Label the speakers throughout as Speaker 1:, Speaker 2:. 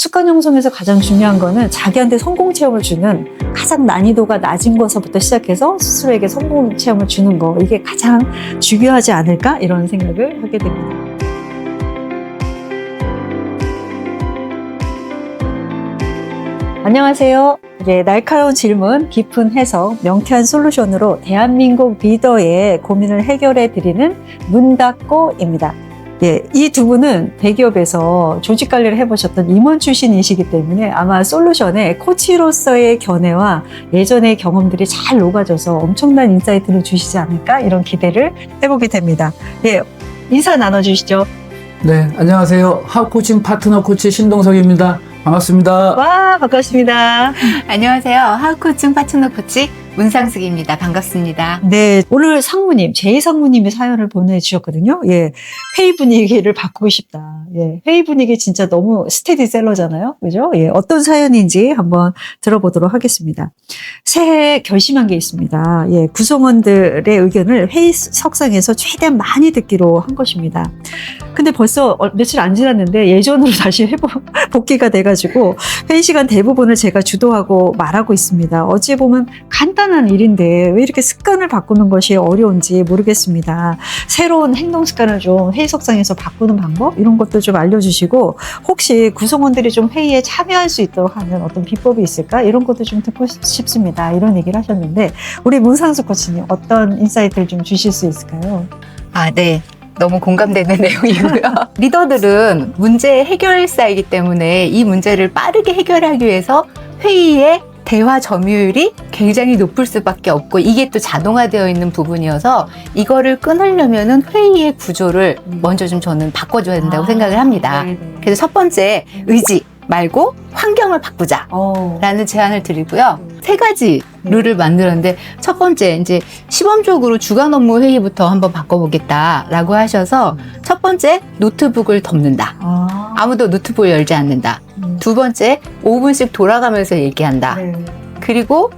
Speaker 1: 습관 형성에서 가장 중요한 거는 자기한테 성공 체험을 주는 가장 난이도가 낮은 것부터 시작해서 스스로에게 성공 체험을 주는 거, 이게 가장 중요하지 않을까 이런 생각을 하게 됩니다. 안녕하세요. 날카로운 질문, 깊은 해석, 명쾌한 솔루션으로 대한민국 리더의 고민을 해결해 드리는 문닫고입니다. 이 두 분은 대기업에서 조직 관리를 해보셨던 임원 출신이시기 때문에 아마 솔루션에 코치로서의 견해와 예전의 경험들이 잘 녹아져서 엄청난 인사이트를 주시지 않을까 이런 기대를 해보게 됩니다. 인사 나눠주시죠.
Speaker 2: 네, 안녕하세요. 하우코칭 파트너 코치 신동석입니다. 반갑습니다.
Speaker 1: 와, 반갑습니다.
Speaker 3: 안녕하세요. 하우코칭 파트너 코치 문상숙입니다. 반갑습니다.
Speaker 1: 네, 오늘 상무님, 제2상무님이 사연을 보내주셨거든요. 회의 분위기를 바꾸고 싶다. 회의 분위기 진짜 너무 스테디셀러잖아요. 그죠? 어떤 사연인지 한번 들어보도록 하겠습니다. 새해에 결심한 게 있습니다. 구성원들의 의견을 회의 석상에서 최대한 많이 듣기로 한 것입니다. 근데 벌써 며칠 안 지났는데 예전으로 다시 복귀가 돼가지고 회의 시간 대부분을 제가 주도하고 말하고 있습니다. 어찌 보면 간단한 일인데 왜 이렇게 습관을 바꾸는 것이 어려운지 모르겠습니다. 새로운 행동 습관을 좀 회의석상에서 바꾸는 방법 이런 것도 좀 알려주시고 혹시 구성원들이 좀 회의에 참여할 수 있도록 하는 어떤 비법이 있을까 이런 것도 좀 듣고 싶습니다. 이런 얘기를 하셨는데 우리 문상숙 코치님 어떤 인사이트를 좀 주실 수 있을까요?
Speaker 3: 네. 너무 공감되는 내용이고요. 리더들은 문제 해결사이기 때문에 이 문제를 빠르게 해결하기 위해서 회의의 대화 점유율이 굉장히 높을 수밖에 없고 이게 또 자동화되어 있는 부분이어서 이거를 끊으려면은 회의의 구조를 먼저 좀 저는 바꿔줘야 된다고 생각을 합니다.
Speaker 1: 네네.
Speaker 3: 그래서 첫 번째 의지 말고 환경을 바꾸자 라는 제안을 드리고요. 3가지 룰을 만들었는데 첫 번째 이제 시범적으로 주간 업무 회의부터 한번 바꿔보겠다라고 하셔서 첫 번째 노트북을 덮는다. 아무도 노트북을 열지 않는다. 두 번째 5분씩 돌아가면서 얘기한다. 그리고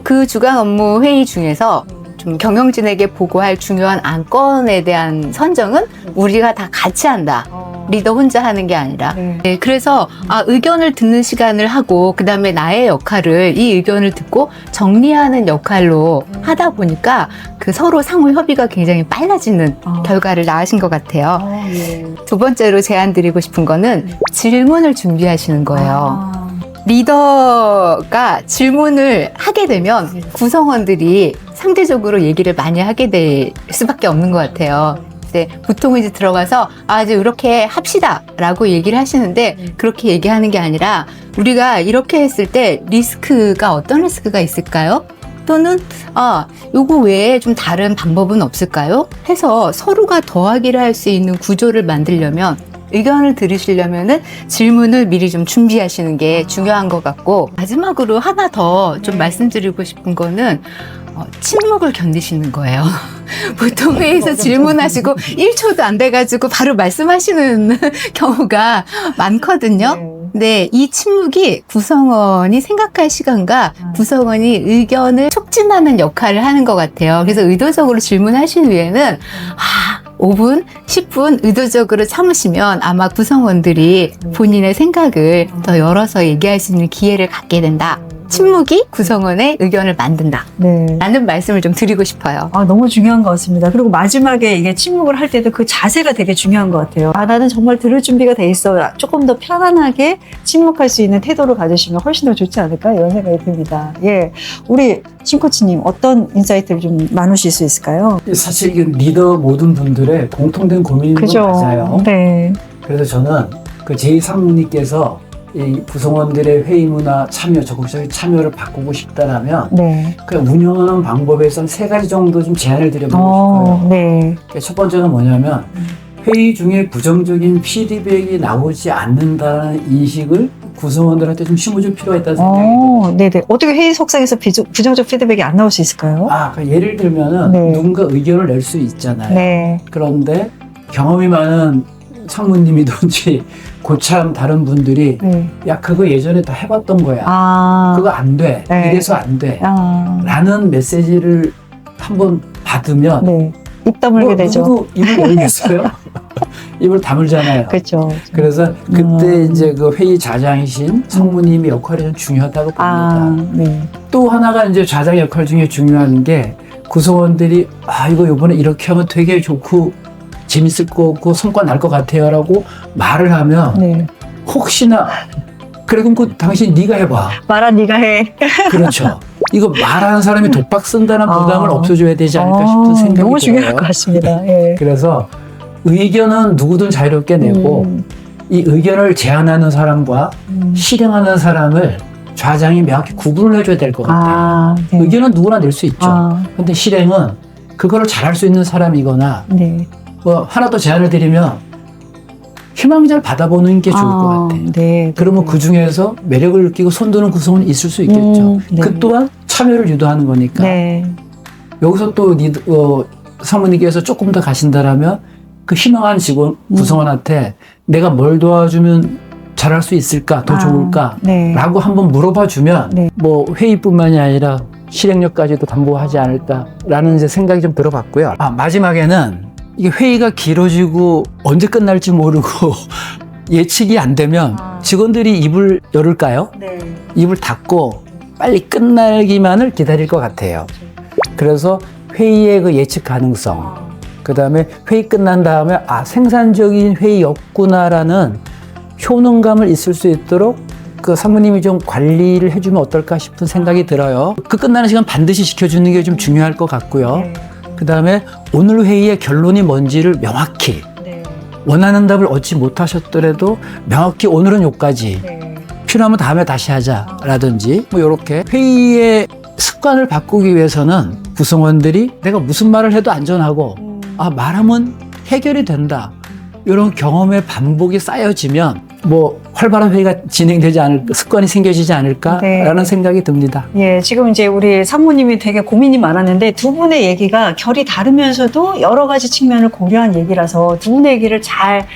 Speaker 3: 그 주간 업무 회의 중에서 좀 경영진에게 보고할 중요한 안건에 대한 선정은 우리가 다 같이 한다. 리더 혼자 하는 게 아니라. 그래서 의견을 듣는 시간을 하고 그 다음에 나의 역할을 이 의견을 듣고 정리하는 역할로 하다 보니까 그 서로 상호 협의가 굉장히 빨라지는 결과를 낳으신 것 같아요. 두 번째로 제안 드리고 싶은 거는 질문을 준비하시는 거예요. 리더가 질문을 하게 되면 구성원들이 상대적으로 얘기를 많이 하게 될 수밖에 없는 것 같아요. 보통은 이제 들어가서 이제 이렇게 합시다 라고 얘기를 하시는데 그렇게 얘기하는 게 아니라 우리가 이렇게 했을 때 리스크가 어떤 리스크가 있을까요? 또는 요거 외에 좀 다른 방법은 없을까요? 해서 서로가 더하기를 할 수 있는 구조를 만들려면 의견을 들으시려면은 질문을 미리 좀 준비하시는 게 중요한 것 같고 마지막으로 하나 더 좀 말씀드리고 싶은 거는 침묵을 견디시는 거예요. 보통 회의에서 질문하시고 1초도 안 돼가지고 바로 말씀하시는 경우가 많거든요. 네, 이 침묵이 구성원이 생각할 시간과 구성원이 의견을 촉진하는 역할을 하는 것 같아요. 그래서 의도적으로 질문하신 후에는 5분, 10분 의도적으로 참으시면 아마 구성원들이 본인의 생각을 더 열어서 얘기할 수 있는 기회를 갖게 된다. 침묵이 구성원의 의견을 만든다. 라는 말씀을 좀 드리고 싶어요.
Speaker 1: 너무 중요한 것 같습니다. 그리고 마지막에 이게 침묵을 할 때도 그 자세가 되게 중요한 것 같아요. 나는 정말 들을 준비가 돼 있어. 조금 더 편안하게 침묵할 수 있는 태도를 가지시면 훨씬 더 좋지 않을까 이런 생각이 듭니다. 우리 신 코치님 어떤 인사이트를 좀 나누실 수 있을까요?
Speaker 2: 사실 이게 리더 모든 분들의 공통된 고민인 건 맞아요.
Speaker 1: 네.
Speaker 2: 그래서 저는 그 제2상무님께서 이 구성원들의 회의 문화 참여, 적극적인 참여를 바꾸고 싶다라면 그 운영하는 방법에선 3가지 정도 좀 제안을 드려보고 싶어요. 첫 번째는 뭐냐면 회의 중에 부정적인 피드백이 나오지 않는다는 인식을 구성원들한테 좀 심어줄 필요가 있다는 생각이 들어요.
Speaker 1: 어떻게 회의 석상에서 부정적 피드백이 안 나올 수 있을까요?
Speaker 2: 예를 들면은 누군가 의견을 낼 수 있잖아요. 그런데 경험이 많은 상무님이든지 고참 다른 분들이 야 그거 예전에 다 해봤던 거야. 그거 안 돼. 이래서 안 돼. 라는 메시지를 한번 받으면
Speaker 1: 입 다물게 되죠.
Speaker 2: 누구도 입을 열겠어요? 입을 다물잖아요.
Speaker 1: 그렇죠.
Speaker 2: 그래서 그때 이제 그 회의 좌장이신 성모님의 역할이 좀 중요하다고 봅니다.
Speaker 1: 네.
Speaker 2: 또 하나가 이제 좌장 역할 중에 중요한 게 구성원들이 이거 요번에 이렇게 하면 되게 좋고 재밌을 거고 성과 날 것 같아요라고 말을 하면
Speaker 1: 네.
Speaker 2: 혹시나 그래 그럼 그 당신 네가 해봐.
Speaker 1: 말한 네가 해.
Speaker 2: 그렇죠. 이거 말하는 사람이 독박 쓴다는 부담을 없애줘야 되지 않을까 싶은 생각이
Speaker 1: 너무
Speaker 2: 들어요.
Speaker 1: 중요할 것 같습니다. 예.
Speaker 2: 그래서 의견은 누구든 자유롭게 내고 이 의견을 제안하는 사람과 실행하는 사람을 좌장이 명확히 구분을 해줘야 될 것 같아요.
Speaker 1: 네.
Speaker 2: 의견은 누구나 낼 수 있죠. 근데 실행은 그거를 잘할 수 있는 사람이거나
Speaker 1: 네.
Speaker 2: 뭐 하나 더 제안을 드리면 희망자를 받아보는 게 좋을 것 같아요.
Speaker 1: 네.
Speaker 2: 그러면 그 중에서 매력을 느끼고 손드는 구성원이 있을 수 있겠죠.
Speaker 1: 네.
Speaker 2: 그 또한 참여를 유도하는 거니까.
Speaker 1: 네.
Speaker 2: 여기서 또 사모님께서 조금 더 가신다라면 그 희망한 직원 구성원한테 내가 뭘 도와주면 잘할 수 있을까, 더 좋을까?
Speaker 1: 네.
Speaker 2: 라고 한번 물어봐 주면
Speaker 1: 네.
Speaker 2: 뭐 회의뿐만이 아니라 실행력까지도 담보하지 않을까라는 이제 생각이 좀 들어봤고요. 마지막에는 이게 회의가 길어지고 언제 끝날지 모르고 예측이 안 되면 직원들이 입을 열을까요?
Speaker 1: 네.
Speaker 2: 입을 닫고 빨리 끝나기만을 기다릴 것 같아요. 그래서 회의의 그 예측 가능성, 그 다음에 회의 끝난 다음에 생산적인 회의였구나라는 효능감을 있을 수 있도록 그 사모님이 좀 관리를 해주면 어떨까 싶은 생각이 들어요. 그 끝나는 시간 반드시 지켜주는 게 좀 중요할 것 같고요.
Speaker 1: 네.
Speaker 2: 그 다음에 오늘 회의의 결론이 뭔지를 명확히
Speaker 1: 네.
Speaker 2: 원하는 답을 얻지 못하셨더라도 명확히 오늘은 요까지
Speaker 1: 네.
Speaker 2: 필요하면 다음에 다시 하자라든지 뭐 이렇게 회의의 습관을 바꾸기 위해서는 구성원들이 내가 무슨 말을 해도 안전하고 말하면 해결이 된다 이런 경험의 반복이 쌓여지면 뭐 활발한 회의가 진행되지 않을까, 습관이 생겨지지 않을까라는
Speaker 1: 네.
Speaker 2: 생각이 듭니다.
Speaker 1: 예, 지금 이제 우리 사모님이 되게 고민이 많았는데 두 분의 얘기가 결이 다르면서도 여러 가지 측면을 고려한 얘기라서 두 분의 얘기를 잘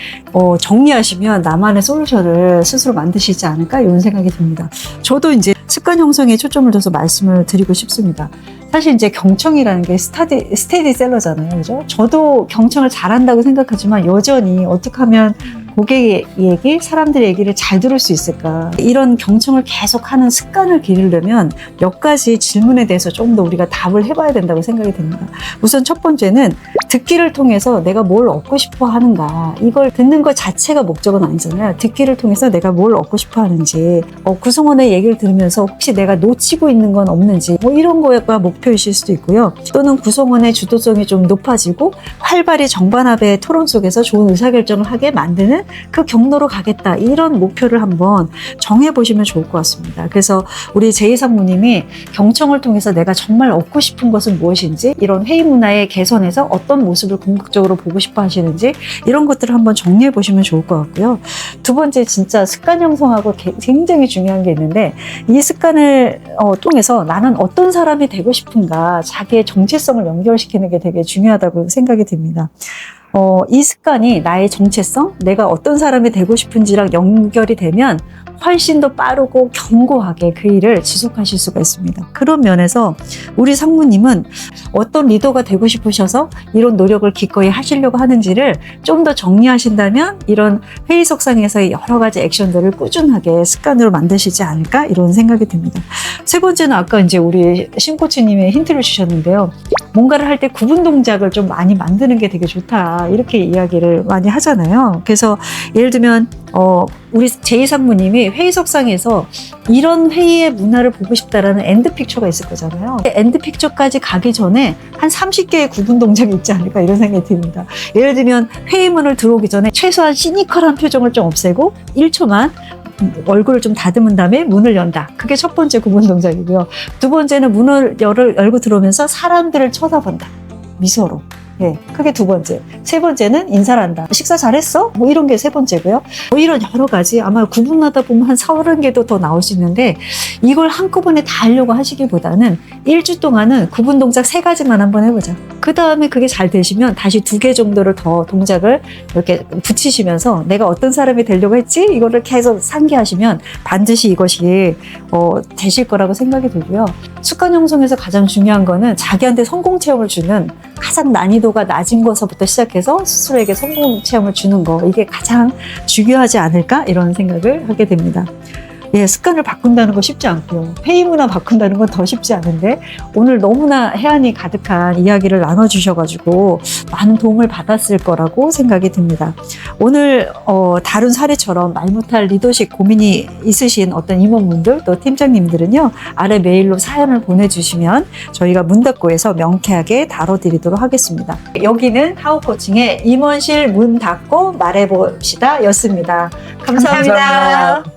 Speaker 1: 정리하시면 나만의 솔루션을 스스로 만드시지 않을까 이런 생각이 듭니다. 저도 이제 습관 형성에 초점을 둬서 말씀을 드리고 싶습니다. 사실 이제 경청이라는 게 스테디셀러잖아요. 그죠? 저도 경청을 잘한다고 생각하지만 여전히 어떻게 하면 고객의 얘기, 사람들의 얘기를 잘 들을 수 있을까? 이런 경청을 계속하는 습관을 기르려면 몇 가지 질문에 대해서 조금 더 우리가 답을 해봐야 된다고 생각이 듭니다. 우선 첫 번째는 듣기를 통해서 내가 뭘 얻고 싶어 하는가? 이걸 듣는 것 자체가 목적은 아니잖아요. 듣기를 통해서 내가 뭘 얻고 싶어 하는지, 구성원의 얘기를 들으면서 혹시 내가 놓치고 있는 건 없는지, 뭐 이런 거가 목표이실 수도 있고요. 또는 구성원의 주도성이 좀 높아지고 활발히 정반합의 토론 속에서 좋은 의사결정을 하게 만드는 그 경로로 가겠다. 이런 목표를 한번 정해보시면 좋을 것 같습니다. 그래서 우리 제2상무님이 경청을 통해서 내가 정말 얻고 싶은 것은 무엇인지, 이런 회의 문화의 개선에서 어떤 모습을 궁극적으로 보고 싶어 하시는지 이런 것들을 한번 정리해 보시면 좋을 것 같고요. 두 번째, 진짜 습관 형성하고 굉장히 중요한 게 있는데, 이 습관을 통해서 나는 어떤 사람이 되고 싶은가, 자기의 정체성을 연결시키는 게 되게 중요하다고 생각이 듭니다. 이 습관이 나의 정체성, 내가 어떤 사람이 되고 싶은지랑 연결이 되면 훨씬 더 빠르고 견고하게 그 일을 지속하실 수가 있습니다. 그런 면에서 우리 상무님은 어떤 리더가 되고 싶으셔서 이런 노력을 기꺼이 하시려고 하는지를 좀 더 정리하신다면 이런 회의석상에서의 여러 가지 액션들을 꾸준하게 습관으로 만드시지 않을까 이런 생각이 듭니다. 세 번째는 아까 이제 우리 신코치님의 힌트를 주셨는데요. 뭔가를 할 때 구분 동작을 좀 많이 만드는 게 되게 좋다. 이렇게 이야기를 많이 하잖아요. 그래서 예를 들면 우리 제2상무님이 회의석상에서 이런 회의의 문화를 보고 싶다라는 엔드픽처가 있을 거잖아요. 엔드픽처까지 가기 전에 한 30개의 구분 동작이 있지 않을까 이런 생각이 듭니다. 예를 들면 회의문을 들어오기 전에 최소한 시니컬한 표정을 좀 없애고 1초만 얼굴을 좀 다듬은 다음에 문을 연다. 그게 첫 번째 구분 동작이고요. 두 번째는 문을 열고 들어오면서 사람들을 쳐다본다. 미소로. 예, 그게 두 번째. 세 번째는 인사를 한다. 식사 잘했어? 뭐 이런 게 세 번째고요. 뭐 이런 여러 가지 아마 구분하다 보면 한 30개도 더 나올 수 있는데 이걸 한꺼번에 다 하려고 하시기보다는 1주 동안은 구분 동작 3가지만 한번 해보자. 그 다음에 그게 잘 되시면 다시 2개 정도를 더 동작을 이렇게 붙이시면서 내가 어떤 사람이 되려고 했지? 이거를 계속 상기하시면 반드시 이것이 되실 거라고 생각이 들고요. 습관 형성에서 가장 중요한 거는 자기한테 성공 체험을 주는 가장 난이도가 낮은 것부터 시작해서 스스로에게 성공 체험을 주는 거, 이게 가장 중요하지 않을까 이런 생각을 하게 됩니다. 예, 습관을 바꾼다는 거 쉽지 않고요. 회의 문화 바꾼다는 건 더 쉽지 않은데 오늘 너무나 해안이 가득한 이야기를 나눠주셔가지고 많은 도움을 받았을 거라고 생각이 듭니다. 오늘 다룬 사례처럼 말 못할 리더십 고민이 있으신 어떤 임원분들 또 팀장님들은요, 아래 메일로 사연을 보내주시면 저희가 문닫고에서 명쾌하게 다뤄드리도록 하겠습니다. 여기는 하우코칭의 임원실 문 닫고 말해봅시다 였습니다. 감사합니다.
Speaker 2: 감사합니다.